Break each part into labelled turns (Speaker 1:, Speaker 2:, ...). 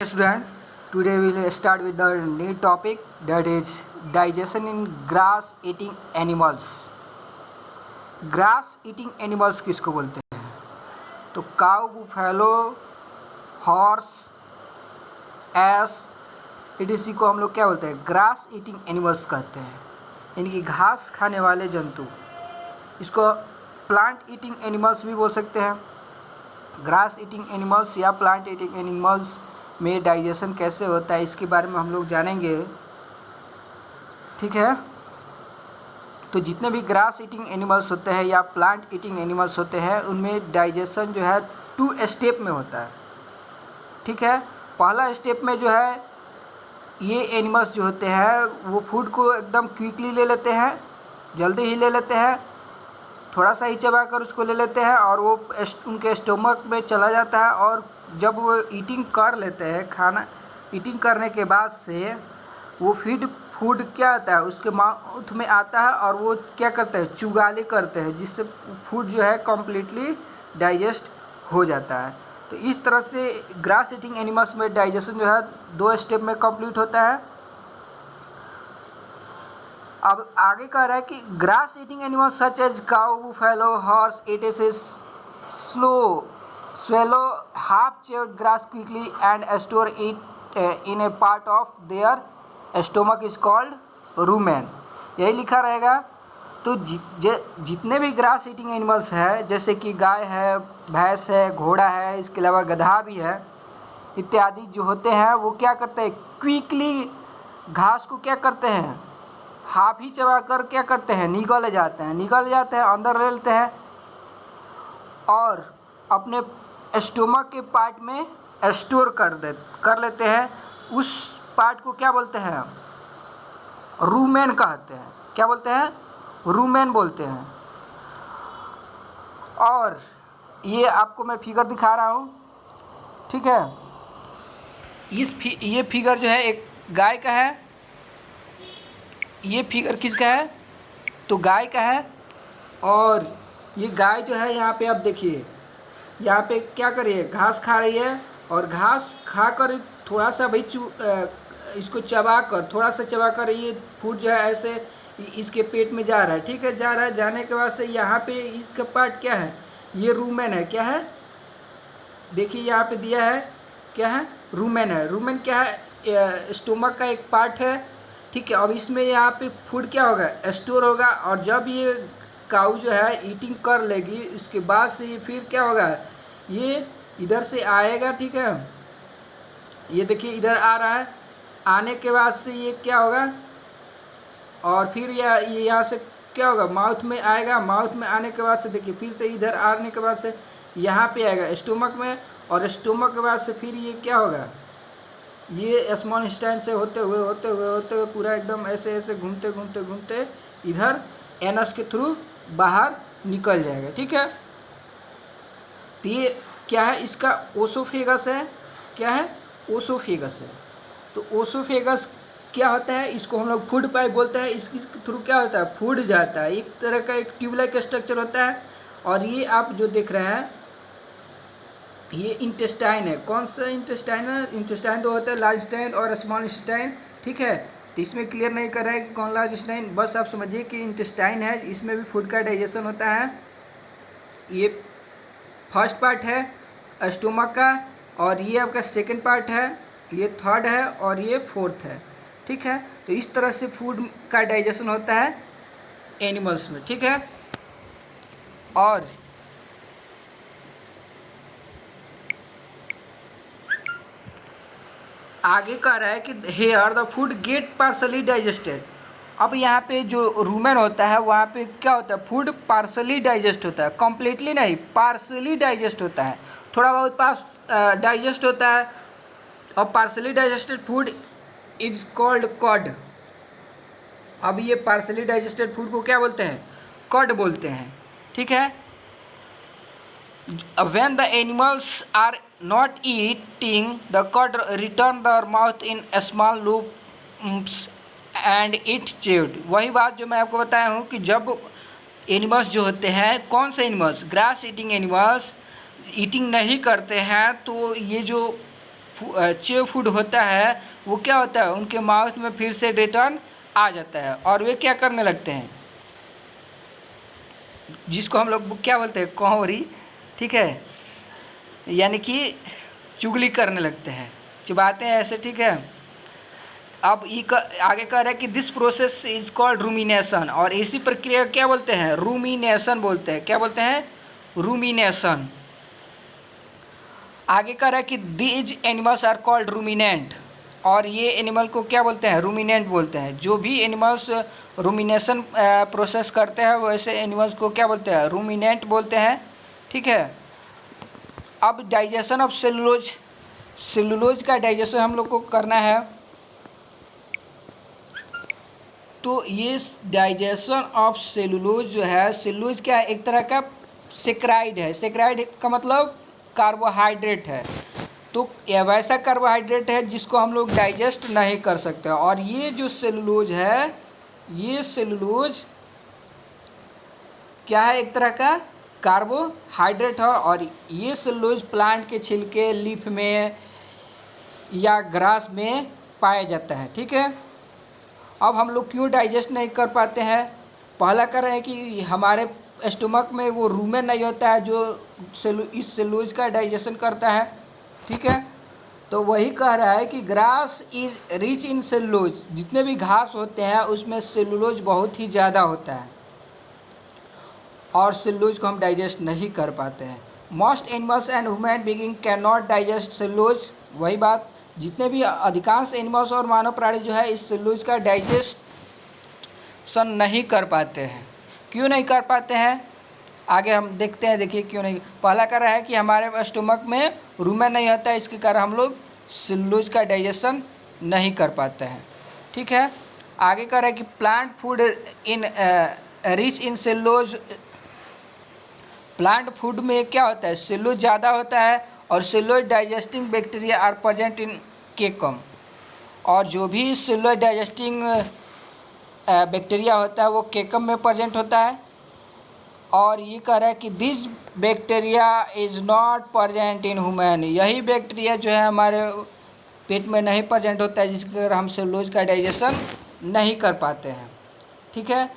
Speaker 1: Student, today we will start with the new topic, that is digestion in grass eating animals. Grass eating animals किसको बोलते हैं? तो काऊ, buffalo, horse, S, इसी को हम लोग क्या बोलते हैं? ग्रास ईटिंग एनिमल्स कहते हैं, यानी कि घास खाने वाले जंतु। इसको प्लांट ईटिंग एनिमल्स भी बोल सकते हैं। ग्रास ईटिंग एनिमल्स या प्लांट ईटिंग एनिमल्स में डाइजेशन कैसे होता है इसके बारे में हम लोग जानेंगे, ठीक है। तो जितने भी ग्रास ईटिंग एनिमल्स होते हैं या प्लांट ईटिंग एनिमल्स होते हैं उनमें डाइजेशन जो है 2 स्टेप में होता है, ठीक है। पहला स्टेप में जो है ये एनिमल्स जो होते हैं वो फूड को एकदम क्विकली ले लेते हैं, जल्दी ही ले लेते हैं, थोड़ा सा ही चबा कर उसको ले लेते हैं और वो उनके स्टोमक में चला जाता है। और जब वो ईटिंग कर लेते हैं, खाना ईटिंग करने के बाद से वो फूड क्या आता है उसके माउथ में आता है और वो क्या करते हैं? चुगाली करते हैं, जिससे फूड जो है कम्प्लीटली डाइजेस्ट हो जाता है। तो इस तरह से ग्रास ईटिंग एनिमल्स में डाइजेशन जो है 2 स्टेप में कंप्लीट होता है। अब आगे कह रहा है कि grass eating animals such as cow, buffalo, horse, it is swallow half chewed grass quickly and store it in a part of their stomach is called rumen। यही लिखा रहेगा। तो जितने भी ग्रास ईटिंग एनिमल्स है, जैसे कि गाय है, भैंस है, घोड़ा है, इसके अलावा गधा भी है इत्यादि जो होते हैं, वो क्या करते हैं? क्विकली घास को क्या करते हैं? हाफ ही चबा कर क्या करते हैं? निगल जाते हैं, अंदर ले लेते हैं और अपने स्टोमक के पार्ट में स्टोर कर लेते हैं। उस पार्ट को क्या बोलते हैं? रूमेन कहते हैं। क्या बोलते हैं? रूमेन बोलते हैं। और ये आपको मैं फिगर दिखा रहा हूँ, ठीक है। ये फिगर जो है एक गाय का है। ये फिगर किसका है? तो गाय का है। और ये गाय जो है यहाँ पे आप देखिए, यहाँ पे क्या करिए? घास खा रही है और घास खाकर थोड़ा सा भाई इसको थोड़ा सा चबा कर ये फूड जो है ऐसे इसके पेट में जा रहा है, ठीक है। जाने के बाद से यहाँ पे इसका पार्ट क्या है? ये रूमेन है। क्या है? देखिए यहाँ पे दिया है, क्या है? रूमेन है। रूमेन क्या है? स्टोमक का एक पार्ट है, ठीक है। अब इसमें यहाँ पे फूड क्या होगा? स्टोर होगा। और जब ये काऊ जो है ईटिंग कर लेगी, उसके बाद से ये फिर क्या होगा? ये इधर से आएगा, ठीक है। ये देखिए इधर आ रहा है। आने के बाद से ये क्या होगा? और फिर ये यहाँ से क्या होगा? माउथ में आएगा। माउथ में आने के बाद से देखिए फिर से इधर आने के बाद से यहाँ पे आएगा स्टोमक में। और स्टोमक के बाद से फिर ये क्या होगा? ये स्मॉल इंटेस्टाइन से होते हुए पूरा एकदम ऐसे घूमते इधर एनस के थ्रू बाहर निकल जाएगा, ठीक है। तो ये क्या है? इसका ओसोफेगस है। क्या है? ओसोफेगस है। तो ओसोफेगस क्या होता है? इसको हम लोग फूड पाइप बोलते हैं। इसके थ्रू क्या होता है? फूड जाता है। एक तरह का एक ट्यूब लाइक स्ट्रक्चर होता है। और ये आप जो देख रहे हैं ये इंटेस्टाइन है। कौन सा इंटेस्टाइन है? इंटेस्टाइन तो होता है लार्ज इंटेस्टाइन और स्मॉल इंटेस्टाइन, ठीक है। तो इसमें क्लियर नहीं कर रहा है कि कौन लार्ज इंटेस्टाइन, बस आप समझिए कि इंटेस्टाइन है। इसमें भी फूड का डाइजेशन होता है। ये फर्स्ट पार्ट है स्टोमक का, और ये आपका सेकंड पार्ट है, ये थर्ड है और ये फोर्थ है, ठीक है। तो इस तरह से फूड का डाइजेशन होता है एनिमल्स में, ठीक है। और आगे कह रहा है कि here the food get partially digested. अब यहाँ पे जो रूमेन होता है वहाँ पे क्या होता है? फूड पार्सली डाइजेस्ट होता है, कम्प्लीटली नहीं, पार्सली डाइजेस्ट होता है। थोड़ा बहुत डाइजेस्ट होता है। और partially digested food is called cud. अब ये पार्सली डाइजेस्टेड फूड को क्या बोलते हैं? कॉड बोलते हैं, ठीक है। When the animals are not eating, the cod return their mouth in a small loops and eat chewed। वही बात जो मैं आपको बताया हूँ कि जब एनिमल्स जो होते हैं, कौन से animals? Grass eating animals eating नहीं करते हैं, तो ये जो चे फूड होता है वो क्या होता है, उनके माउथ में फिर से रिटर्न आ जाता है और वे क्या करने लगते हैं, जिसको हम लोग क्या बोलते हैं, कौहरी, ठीक है, यानी कि चुगली करने लगते हैं, चिबाते हैं ऐसे, ठीक है। अब आगे कह रहा है कि this process is called rumination, और इसी प्रक्रिया क्या बोलते हैं, रूमिनेशन बोलते हैं। क्या बोलते हैं, रूमिनेशन। आगे कह रहा है कि these animals are called ruminant, और ये एनिमल को क्या बोलते हैं, रूमिनेंट बोलते हैं। जो भी एनिमल्स रूमिनेशन प्रोसेस करते हैं वैसे एनिमल्स को क्या बोलते हैं, रूमिनेंट बोलते हैं, ठीक है। अब डाइजेशन ऑफ सेलुलोज, सेलुलोज का डाइजेशन हम लोग को करना है। तो ये डाइजेशन ऑफ सेलुलोज जो है, सेलुलोज क्या है, एक तरह का सेक्राइड है। सेक्राइड का मतलब कार्बोहाइड्रेट है। तो यह वैसा कार्बोहाइड्रेट है जिसको हम लोग डाइजेस्ट नहीं कर सकते। और ये जो सेलुलोज है, ये सेलुलोज क्या है, एक तरह का कार्बोहाइड्रेट है। और ये सेलुलोज प्लांट के छिलके, लीफ में या ग्रास में पाया जाता है, ठीक है। अब हम लोग क्यों डाइजेस्ट नहीं कर पाते हैं, पहला कर रहे हैं कि हमारे स्टमक में वो रूमेन नहीं होता है जो इस सेलुलोज का डाइजेशन करता है, ठीक है। तो वही कह रहा है कि grass is rich in cellulose, जितने भी घास होते हैं उसमें सेलुलोज बहुत ही ज़्यादा होता है और सेलुलोज को हम डाइजेस्ट नहीं कर पाते हैं। Most animals and human being can not digest cellulose, वही बात, जितने भी अधिकांश एनिमल्स और मानव प्राणी जो है इस सेलुलोज का डाइजेशन नहीं कर पाते हैं। क्यों नहीं कर पाते हैं, आगे हम देखते हैं। देखिए क्यों नहीं। पहला कर रहा है कि हमारे स्टमक में रूमेन नहीं होता है, इसके कारण हम लोग सेलुलोज का डाइजेशन नहीं कर पाते हैं, ठीक है। आगे कर रहा है कि plant food in rich in cellulose, plant food में क्या होता है, सेलुलोज ज़्यादा होता है और cellulose digesting bacteria are present in caecum, और जो भी सेलुलोज डाइजेस्टिंग बैक्टीरिया होता है वो केकम में प्रेजेंट होता है। और ये कह रहा है कि this bacteria is not present in human, यही बैक्टीरिया जो है हमारे पेट में नहीं प्रेजेंट होता है, जिसके कारण हम सेलुलोज का डाइजेशन नहीं कर पाते हैं, ठीक है।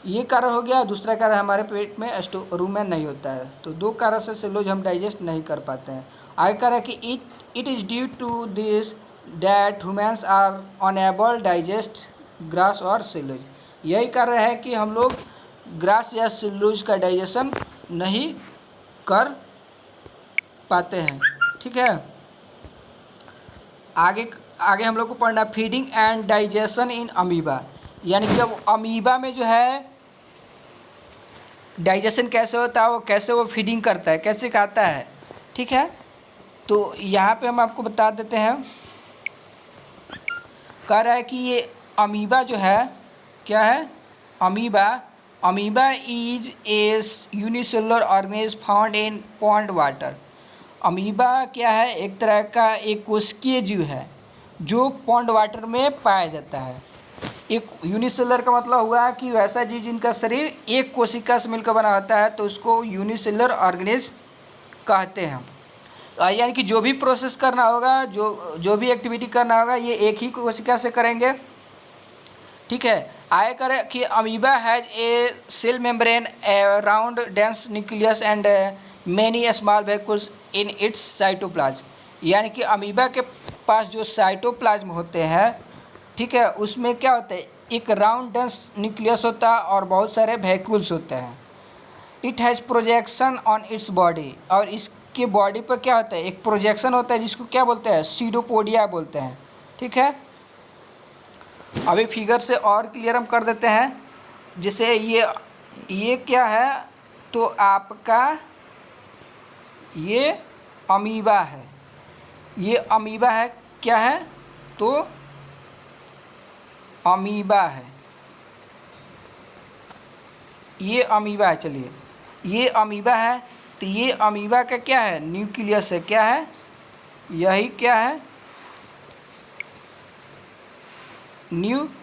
Speaker 1: ये कारण हो गया। दूसरा कारण हमारे पेट में रूमेन नहीं होता है। तो दो कारण से सेलुलोज हम डाइजेस्ट नहीं कर पाते हैं। आगे कह रहा है कि it is due to this that humans are unable digest grass और सेलुलोज, यही कारण है कि हम लोग ग्रास या सेलुलोज का डाइजेशन नहीं कर पाते हैं, ठीक है। आगे आगे हम लोग को पढ़ना feeding and digestion in amoeba, यानी कि अब अमीबा में जो है डाइजेशन कैसे होता है, वो कैसे वो फीडिंग करता है, कैसे खाता है, ठीक है। तो यहाँ पे हम आपको बता देते हैं। कह रहा है कि ये अमीबा जो है क्या है, amoeba is a unicellular organism found in pond water. Amoeba क्या है, एक तरह का एक कोशिकीय जीव है जो पॉन्ड वाटर में पाया जाता है। एक यूनिसेलुलर का मतलब हुआ कि वैसा जीव जिनका शरीर एक कोशिका से मिलकर बना होता है, तो उसको यूनिसेलुलर ऑर्गेनिज्म कहते हैं। यानी कि जो भी प्रोसेस करना होगा, जो भी एक्टिविटी करना होगा, ये एक ही कोशिका से करेंगे, ठीक है। आगे करें कि amoeba has a cell membrane around dense nucleus and many small vehicles in its cytoplasm, यानी कि अमीबा के पास जो साइटोप्लाज्म होते हैं, ठीक है, उसमें क्या होता है, एक राउंड डेंस न्यूक्लियस होता है और बहुत सारे वेहिकल्स होते हैं। It has projection on its body, और इसके बॉडी पर क्या होता है, एक प्रोजेक्शन होता है जिसको क्या बोलते हैं, सीडोपोडिया बोलते हैं, ठीक है। अभी फिगर से और क्लियर हम कर देते हैं। जैसे ये क्या है, तो आपका ये अमीबा है, ये अमीबा है, क्या है, तो अमीबा है, ये अमीबा है। चलिए, ये अमीबा है, तो ये अमीबा का क्या है, न्यूक्लियस है, क्या है, यही क्या है, न्यूक्लियस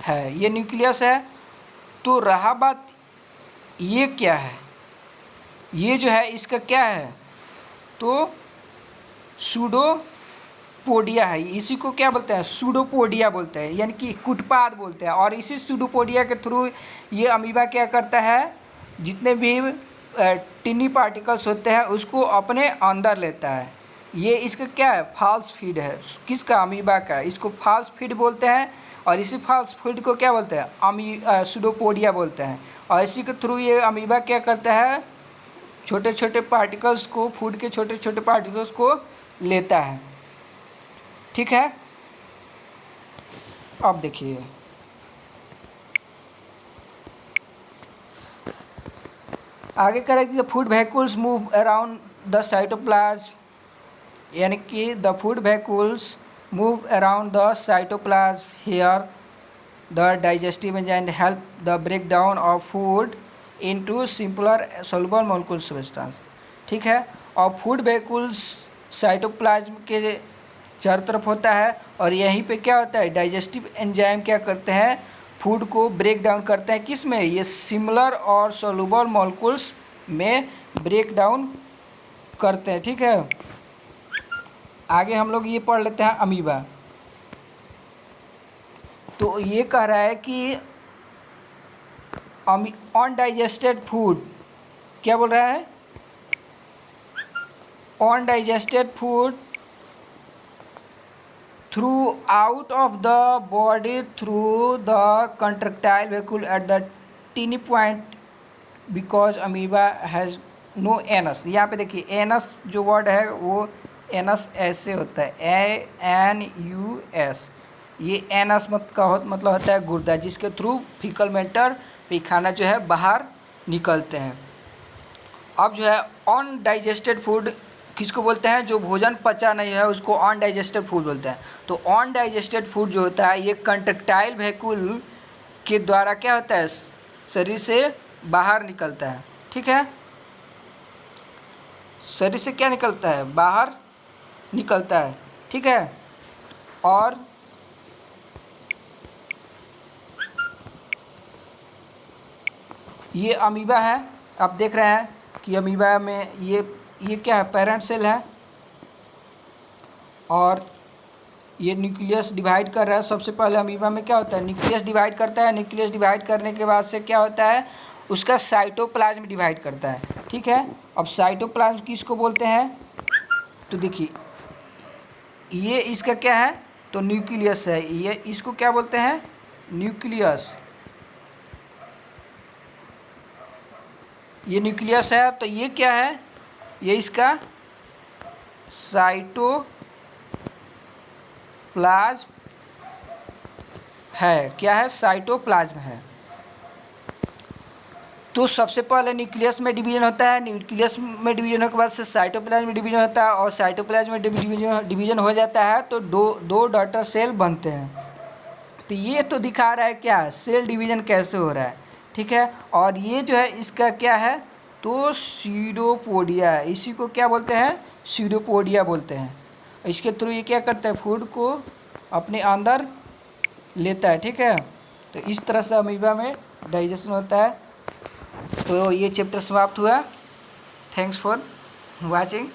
Speaker 1: है, ये न्यूक्लियस है। तो रहा बात, ये क्या है, ये जो है इसका क्या है, तो सूडोपोडिया है, इसी को क्या बोलते हैं, सूडोपोडिया बोलते हैं, यानी कि कुटपाद बोलते हैं। और इसी सूडोपोडिया के थ्रू ये अमीबा क्या करता है, जितने भी टिनी पार्टिकल्स होते हैं उसको अपने अंदर लेता है। ये इसका क्या है, फॉल्स फीड है, किसका, अमीबा का। इसको फॉल्स फीड बोलते हैं और इसी फॉल्स फीड को क्या बोलते हैं, सूडोपोडिया बोलते हैं। और इसी के थ्रू ये अमीबा क्या करता है, छोटे छोटे पार्टिकल्स को, फूड के छोटे छोटे पार्टिकल्स को लेता है। ठीक है, अब देखिए आगे करेंगे। The food vehicles move around the cytoplasm, यानी कि the food vehicles move around the cytoplasm here the digestive enzyme help the break down of food into simpler soluble molecule substance. ठीक है, और फूड वेहिकल्स साइटोप्लाज्म के चारों तरफ होता है और यहीं पे क्या होता है, डाइजेस्टिव एंजाइम क्या करते हैं, फूड को ब्रेक डाउन करते हैं, किस में, ये सिमिलर और सोलुबल मॉलिक्यूल्स में ब्रेक डाउन करते हैं। ठीक है, आगे हम लोग ये पढ़ लेते हैं अमीबा। तो ये कह रहा है कि अनडाइजेस्टेड फूड, क्या बोल रहा है, undigested food through out of the body through the contractile vehicle at the tiny point because amoeba has no anus. यहाँ पे देखिए एनस जो वर्ड है वो एनस ऐसे होता है, ANUS। ये एनस मतलब होता है गुर्दा, जिसके थ्रू फीकल मैटर, पैखाना जो है बाहर निकलते हैं। अब जो है अनडाइजेस्टेड फूड किसको बोलते हैं, जो भोजन पचा नहीं है उसको अनडाइजेस्टेड फूड बोलते हैं। तो अनडाइजेस्टेड फूड जो होता है ये कंट्रक्टाइल वेहिकल के द्वारा क्या होता है, शरीर से बाहर निकलता है। ठीक है, शरीर से क्या निकलता है, बाहर निकलता है। ठीक है, और ये अमीबा है, आप देख रहे हैं कि अमीबा में ये क्या है, पेरेंट सेल है और ये न्यूक्लियस डिवाइड कर रहा है। सबसे पहले अमीबा में क्या होता है, न्यूक्लियस डिवाइड करता है, न्यूक्लियस डिवाइड करने के बाद से क्या होता है, उसका साइटोप्लाज्म डिवाइड करता है। ठीक है, अब साइटोप्लाज्म किसको बोलते हैं, तो देखिए ये इसका क्या है, तो न्यूक्लियस है, ये इसको क्या बोलते हैं, न्यूक्लियस। ये न्यूक्लियस है, तो ये क्या है, ये इसका साइटोप्लाज्म है। क्या है, साइटोप्लाज्म है। तो सबसे पहले न्यूक्लियस में डिवीजन होता है, न्यूक्लियस में डिवीजन होने के बाद से साइटोप्लाज्म में डिवीजन होता है और साइटोप्लाज्म में डिवीजन हो जाता है तो दो डॉटर सेल बनते हैं। तो ये तो दिखा रहा है क्या, सेल डिवीजन कैसे हो रहा है। ठीक है, और ये जो है इसका क्या है, तो सीडोपोडिया है, इसी को क्या बोलते हैं, सीडोपोडिया बोलते हैं। इसके थ्रू ये क्या करता है, फूड को अपने अंदर लेता है। ठीक है, तो इस तरह से अमीबा में डाइजेशन होता है। तो ये चैप्टर समाप्त हुआ। Thanks for watching.